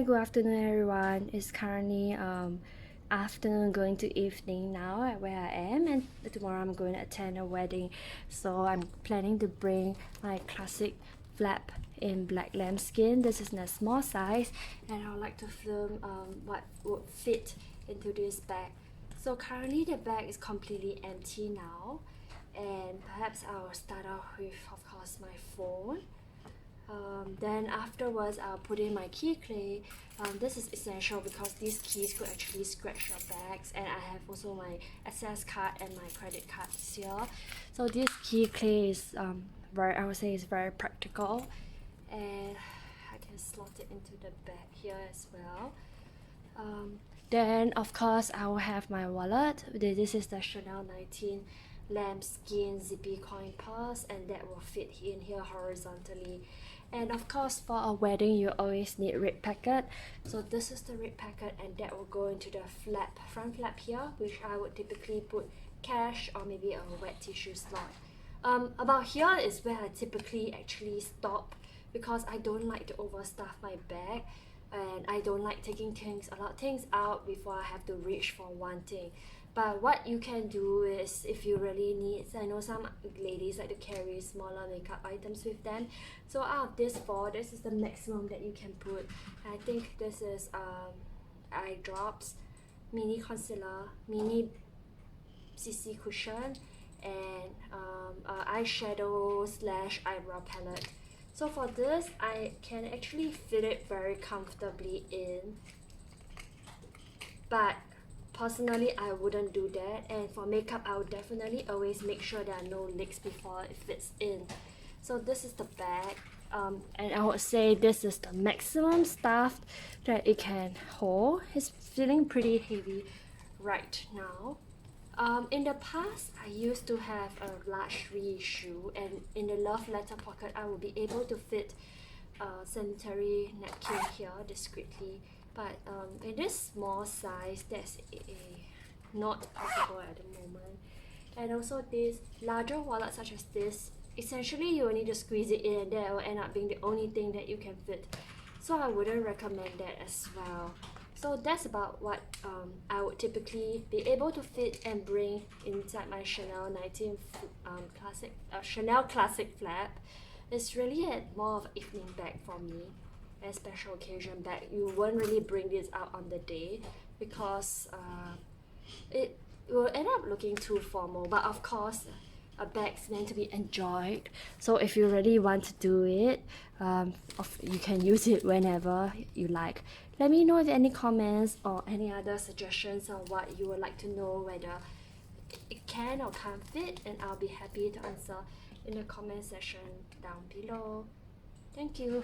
Hi, good afternoon everyone. It's currently afternoon going to evening now at where I am, and tomorrow I'm going to attend a wedding, so I'm planning to bring my classic flap in black lambskin. This is in a small size, and I would like to film what would fit into this bag. So currently the bag is completely empty now, and perhaps I will start off with, of course, my phone. Then afterwards I'll put in my key clay. This is essential because these keys could actually scratch your bags, and I have also my access card and my credit cards here. So this key clay is I would say is very practical, and I can slot it into the bag here as well. Then of course I will have my wallet. This is the Chanel 19 lambskin zippy coin purse, and that will fit in here horizontally. And of course for a wedding you always need red packet, so this is the red packet, and that will go into the front flap here, which I would typically put cash or maybe a wet tissue slot. About here is where I typically actually stop, because I don't like to overstuff my bag, and I don't like taking a lot of things out before I have to reach for one thing. But what you can do is, if you really need, I know some ladies like to carry smaller makeup items with them, so out of this four, this is the maximum that you can put. I think this is eye drops, mini concealer, mini CC cushion, and eyeshadow / eyebrow palette. So for this, I can actually fit it very comfortably in, but personally I wouldn't do that. And for makeup, I would definitely always make sure there are no leaks before it fits in. So this is the bag, and I would say this is the maximum stuff that it can hold. It's feeling pretty heavy right now. In the past, I used to have a large reissue, and in the love letter pocket I will be able to fit a sanitary napkin here discreetly, but in this small size that's not possible at the moment. And also this larger wallet such as this, essentially you will need to squeeze it in, and that will end up being the only thing that you can fit, so I wouldn't recommend that as well. So that's about what I would typically be able to fit and bring inside my Chanel 19 Chanel classic flap. It's really more of an evening bag for me, a special occasion bag. You won't really bring this out on the day, because it will end up looking too formal. But of course, a bag's meant to be enjoyed, so if you really want to do it, you can use it whenever you like. Let me know if any comments or any other suggestions on what you would like to know, whether it can or can't fit, and I'll be happy to answer in the comment section down below. Thank you.